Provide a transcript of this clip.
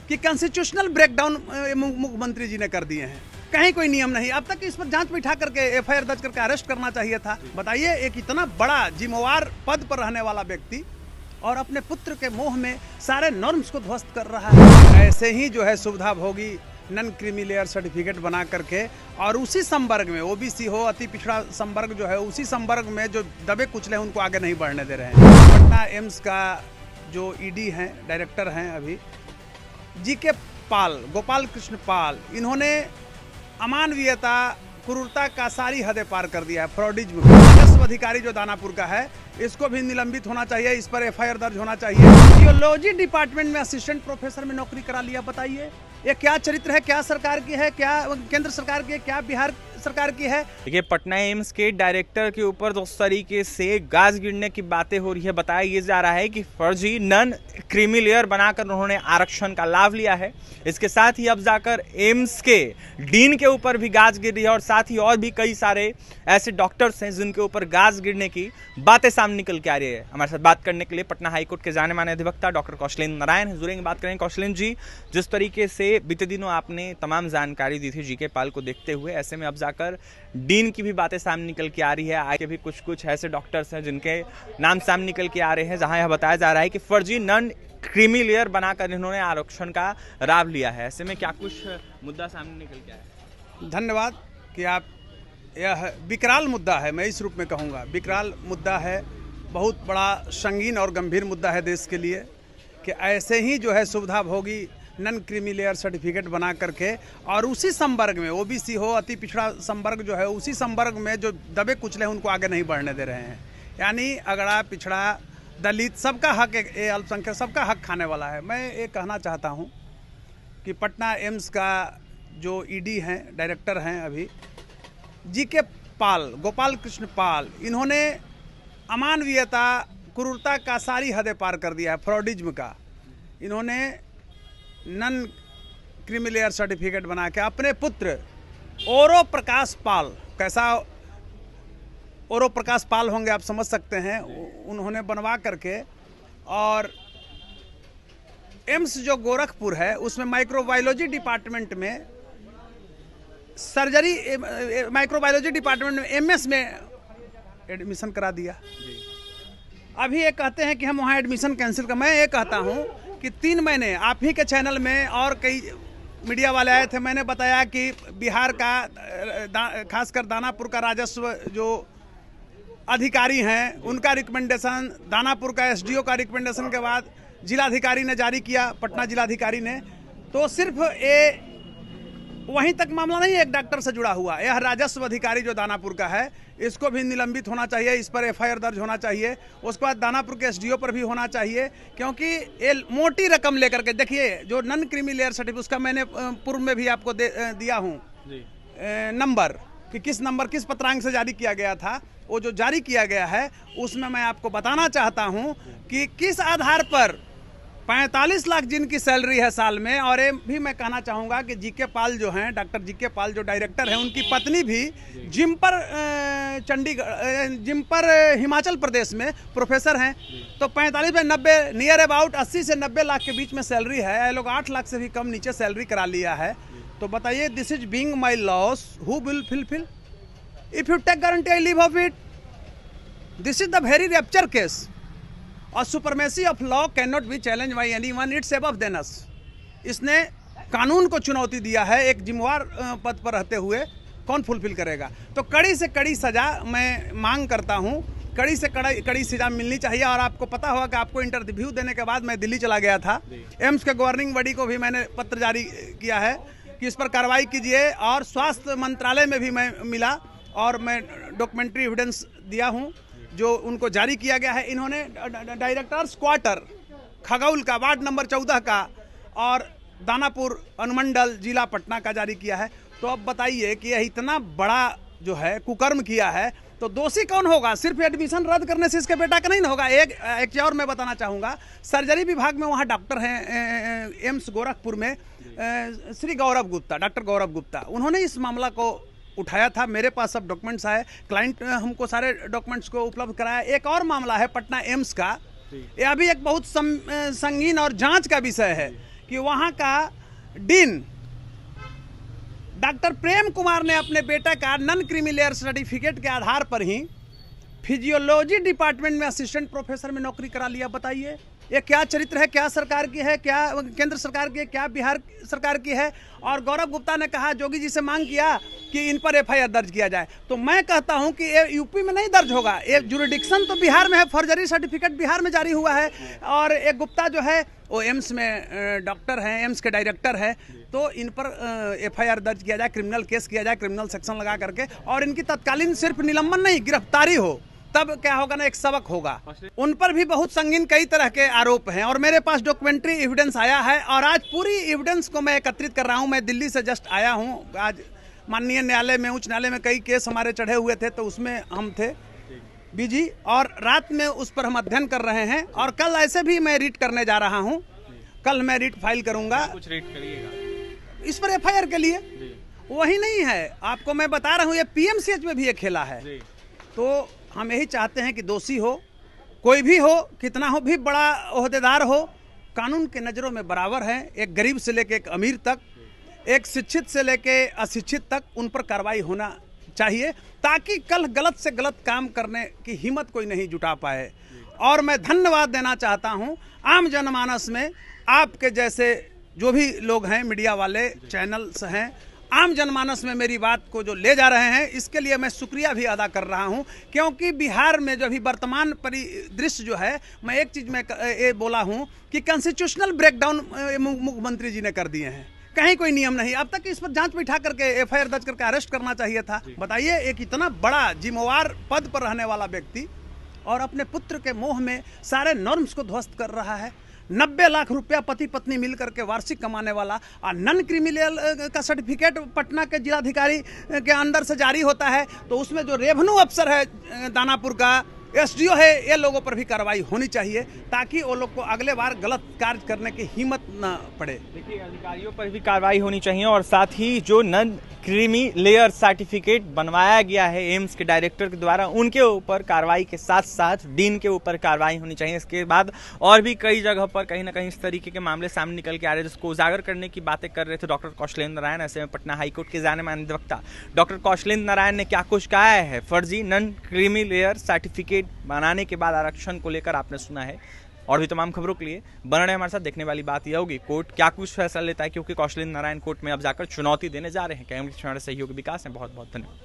कि constitutional breakdown मुख्यमंत्री जी ने कर दिए हैं। कहीं कोई नियम नहीं, अब तक इस पर जांच बिठा करके एफआईआर दर्ज करके अरेस्ट करना चाहिए था। बताइए, एक इतना बड़ा जिम्मेवार पद पर रहने वाला व्यक्ति और अपने पुत्र के मोह में सारे नॉर्म्स को ध्वस्त कर रहा है। ऐसे ही जो है सुविधा भोगी नन क्रीमी लेयर सर्टिफिकेट बना करके और उसी संवर्ग में ओबीसी हो, अति पिछड़ा संवर्ग जो है, उसी संवर्ग में जो दबे कुचले उनको आगे नहीं बढ़ने दे रहे हैं। पटना एम्स का जो ईडी हैं, डायरेक्टर हैं अभी, जीके पाल, गोपाल कृष्ण पाल, इन्होंने अमानवीयता, क्रूरता का सारी हदें पार कर दिया है। फ्रॉडिज्म राजस्व अधिकारी जो दानापुर का है, इसको भी निलंबित होना चाहिए, इस पर एफआईआर दर्ज होना चाहिए। जियोलॉजी डिपार्टमेंट में असिस्टेंट प्रोफेसर में नौकरी करा लिया। बताइए ये क्या चरित्र है, क्या सरकार की है, क्या केंद्र सरकार की है, क्या बिहार सरकार की है। देखिए, पटना एम्स के डायरेक्टर के ऊपर तो उस तरीके से गाज गिरने की बातें हो रही है। बताया ये जा रहा है कि फर्जी नन क्रीमी लेयर बनाकर उन्होंने आरक्षण का लाभ लिया है। इसके साथ ही अब जाकर एम्स के डीन के ऊपर भी गाज गिर रही है और साथ ही और भी कई सारे ऐसे डॉक्टर्स हैं जिनके ऊपर गाज गिरने की बातें सामने निकल के आ रही है। हमारे साथ बात करने के लिए पटना हाईकोर्ट के जाने माने अधिवक्ता डॉक्टर कौशलेंद्र नारायण जुड़ेंगे। बात करेंगे कौशलेंद्र जी, जिस तरीके से बीते दिनों आपने तमाम जानकारी दी थी जीके पाल को देखते हुए, ऐसे में अब जाकर डीन की भी बातें सामने निकल के आ रही है। आगे भी कुछ ऐसे डॉक्टर्स हैं जिनके नाम सामने निकल के आ रहे हैं, जहां यह बताया जा रहा है कि फर्जी नन क्रीमी लेयर बनाकर इन्होंने आरक्षण का लाभ लिया है। ऐसे में क्या कुछ मुद्दा सामने निकल के आया है? धन्यवाद कि आप, यह विकराल मुद्दा है, मैं इस रूप में कहूँगा विकराल मुद्दा है, बहुत बड़ा संगीन और गंभीर मुद्दा है देश के लिए कि ऐसे ही जो है सुविधा भोगी नन क्रीमी लेयर सर्टिफिकेट बना करके और उसी संवर्ग में ओबीसी हो, अति पिछड़ा संवर्ग जो है, उसी संवर्ग में जो दबे कुचले उनको आगे नहीं बढ़ने दे रहे हैं। यानी अगड़ा, पिछड़ा, दलित, सबका हक, ये अल्पसंख्यक सबका हक खाने वाला है। मैं ये कहना चाहता हूँ कि पटना एम्स का जो ईडी हैं, डायरेक्टर हैं अभी, जीके पाल, गोपाल कृष्ण पाल, इन्होंने अमानवीयता, क्रूरता का सारी हदें पार कर दिया है। फ्रॉडिज्म का इन्होंने नन क्रीमी लेयर सर्टिफिकेट बना के अपने पुत्र ओरो प्रकाश पाल, कैसा ओरो प्रकाश पाल होंगे आप समझ सकते हैं, उन्होंने बनवा करके, और एम्स जो गोरखपुर है उसमें माइक्रोबायोलॉजी डिपार्टमेंट में सर्जरी, माइक्रोबायोलॉजी डिपार्टमेंट में एमएस में एडमिशन करा दिया। अभी ये कहते हैं कि हम वहाँ एडमिशन कैंसिल कर। मैं ये कहता हूँ कि 3 महीने आप ही के चैनल में और कई मीडिया वाले आए थे, मैंने बताया कि बिहार का खासकर दानापुर का राजस्व जो अधिकारी हैं उनका रिकमेंडेशन, दानापुर का एसडीओ का रिकमेंडेशन के बाद जिलाधिकारी ने जारी किया, पटना जिलाधिकारी ने, तो सिर्फ ये वहीं तक मामला नहीं, एक डॉक्टर से जुड़ा हुआ यह राजस्व अधिकारी जो दानापुर का है, इसको भी निलंबित होना चाहिए, इस पर एफआईआर दर्ज होना चाहिए। उसके बाद दानापुर के एसडीओ पर भी होना चाहिए, क्योंकि ये मोटी रकम लेकर के, देखिए जो नन क्रीमी लेयर सर्टिफिकेट, उसका मैंने पूर्व में भी आपको दिया हूँ नंबर, कि किस नंबर, किस पत्रांक से जारी किया गया था। वो जो जारी किया गया है उसमें मैं आपको बताना चाहता हूँ कि किस आधार पर 45 लाख जिनकी सैलरी है साल में। और ये भी मैं कहना चाहूँगा कि जीके पाल जो हैं, डॉक्टर जीके पाल जो डायरेक्टर हैं, उनकी पत्नी भी जिम पर हिमाचल प्रदेश में प्रोफेसर हैं। तो 45 में 90, नियर अबाउट 80 से 90 लाख के बीच में सैलरी है। ये लोग 8 लाख से भी कम नीचे सैलरी करा लिया है। तो बताइए, this is being my loss, who will fulfil? If you take guarantee I leave of it. This is the very rapture case. और supremacy of law can not be challenge by anyone, it's above than us. इसने कानून को चुनौती दिया है, एक जिम्मेवार पद पर रहते हुए कौन फुलफिल करेगा? तो कड़ी से कड़ी सजा मैं मांग करता हूँ, कड़ी से कड़ी सजा मिलनी चाहिए। और आपको पता होगा कि आपको इंटरव्यू देने के बाद मैं दिल्ली चला गया था, एम्स के गवर्निंग बॉडी को भी मैंने पत्र जारी किया है कि इस पर कार्रवाई कीजिए। और स्वास्थ्य मंत्रालय में भी मैं मिला और मैं डॉक्यूमेंट्री एविडेंस दिया हूँ जो उनको जारी किया गया है। इन्होंने डायरेक्टर्स क्वार्टर खगौल का, वार्ड नंबर 14 का और दानापुर अनुमंडल जिला पटना का जारी किया है। तो अब बताइए कि यह इतना बड़ा जो है कुकर्म किया है, तो दोषी कौन होगा? सिर्फ एडमिशन रद्द करने से इसके बेटा का नहीं ना होगा। एक चीज़ और मैं बताना चाहूँगा, सर्जरी विभाग में वहाँ डॉक्टर हैं एम्स गोरखपुर में, श्री गौरव गुप्ता, डॉक्टर गौरव गुप्ता, उन्होंने इस मामला को उठाया था। मेरे पास सब डॉक्यूमेंट्स आए, क्लाइंट हमको सारे डॉक्यूमेंट्स को उपलब्ध कराया। एक और मामला है पटना एम्स का, यह भी एक बहुत संगीन और जांच का विषय है कि वहाँ का डीन डॉक्टर प्रेम कुमार ने अपने बेटे का नॉन क्रीमी लेयर सर्टिफिकेट के आधार पर ही फिजियोलॉजी डिपार्टमेंट में असिस्टेंट प्रोफेसर में नौकरी करा लिया। बताइए ये क्या चरित्र है, क्या सरकार की है, क्या केंद्र सरकार की है, क्या बिहार सरकार की है। और गौरव गुप्ता ने कहा, जोगी जी से मांग किया कि इन पर एफआईआर दर्ज किया जाए। तो मैं कहता हूं कि ये यूपी में नहीं दर्ज होगा, ये जुरिडिक्शन तो बिहार में है, फर्जरी सर्टिफिकेट बिहार में जारी हुआ है। और एक गुप्ता जो है वो एम्स में डॉक्टर हैं, एम्स के डायरेक्टर है। तो इन पर एफआईआर दर्ज किया जाए, क्रिमिनल केस किया जाए, क्रिमिनल सेक्शन लगा करके, और इनकी तत्कालीन सिर्फ निलंबन नहीं, गिरफ्तारी हो, तब क्या होगा ना, एक सबक होगा। उन पर भी बहुत संगीन कई तरह के आरोप हैं और मेरे पास डॉक्यूमेंट्री एविडेंस आया है और आज पूरी एविडेंस को मैं एकत्रित कर रहा हूं। मैं दिल्ली से जस्ट आया हूं। आज माननीय न्यायालय में, उच्च न्यायालय में कई केस हमारे चढ़े हुए थे, तो उसमें हम थे बिजी, और रात में उस पर हम अध्ययन कर रहे हैं। और कल ऐसे भी मैं रीट करने जा रहा हूं, कल मैं रीट फाइल करूंगा। कुछ रीट करिएगा इस पर एफआईआर के लिए। वही नहीं है, आपको मैं बता रहा हूं, ये पीएमसीएच में भी ये खेला है। तो हम यही चाहते हैं कि दोषी हो, कोई भी हो, कितना हो भी बड़ा ओहदेदार हो, कानून के नज़रों में बराबर है। एक गरीब से लेके एक अमीर तक, एक शिक्षित से लेके अशिक्षित तक, उन पर कार्रवाई होना चाहिए, ताकि कल गलत से गलत काम करने की हिम्मत कोई नहीं जुटा पाए। और मैं धन्यवाद देना चाहता हूं आम जनमानस में, आपके जैसे जो भी लोग हैं, मीडिया वाले, चैनल्स हैं, आम जनमानस में मेरी बात को जो ले जा रहे हैं, इसके लिए मैं शुक्रिया भी अदा कर रहा हूं। क्योंकि बिहार में जो अभी वर्तमान परिदृश्य जो है, मैं एक चीज़ में ये बोला हूं कि कॉन्स्टिट्यूशनल ब्रेकडाउन मुख्यमंत्री जी ने कर दिए हैं। कहीं कोई नियम नहीं, अब तक इस पर जांच बैठा करके एफआईआर दर्ज करके अरेस्ट करना चाहिए था। बताइए, एक इतना बड़ा जिम्मेवार पद पर रहने वाला व्यक्ति और अपने पुत्र के मोह में सारे नॉर्म्स को ध्वस्त कर रहा है। 90 लाख रुपया पति पत्नी मिलकर के वार्षिक कमाने वाला, और नॉन क्रिमिनल का सर्टिफिकेट पटना के जिलाधिकारी के अंदर से जारी होता है, तो उसमें जो रेवेन्यू अफसर है दानापुर का, एसडीओ है, ये लोगों पर भी कार्रवाई होनी चाहिए, ताकि वो लोग को अगले बार गलत कार्य करने की हिम्मत न पड़े। देखिए, अधिकारियों पर भी कार्रवाई होनी चाहिए और साथ ही जो नॉन क्रीमी लेयर सर्टिफिकेट बनवाया गया है एम्स के डायरेक्टर के द्वारा, उनके ऊपर कार्रवाई के साथ साथ डीन के ऊपर कार्रवाई होनी चाहिए। इसके बाद और भी कई जगह पर कहीं ना कहीं इस तरीके के मामले सामने निकल के आ रहे हैं, जिसको उजागर करने की बातें कर रहे थे डॉक्टर कौशलेंद्र नारायण। ऐसे में पटना हाईकोर्ट के जाने माने अधिवक्ता डॉक्टर कौशलेंद्र नारायण ने क्या कुछ कहा है फर्जी नॉन क्रीमी लेयर सर्टिफिकेट बनाने के बाद आरक्षण को लेकर, आपने सुना है। और भी तमाम खबरों के लिए बने रहे हमारे साथ। देखने वाली बात यह होगी कोर्ट क्या कुछ फैसला लेता है, क्योंकि कौशलेंद्र नारायण कोर्ट में अब जाकर चुनौती देने जा रहे हैं। कैमरे सहयोगी विकास है, बहुत बहुत धन्यवाद।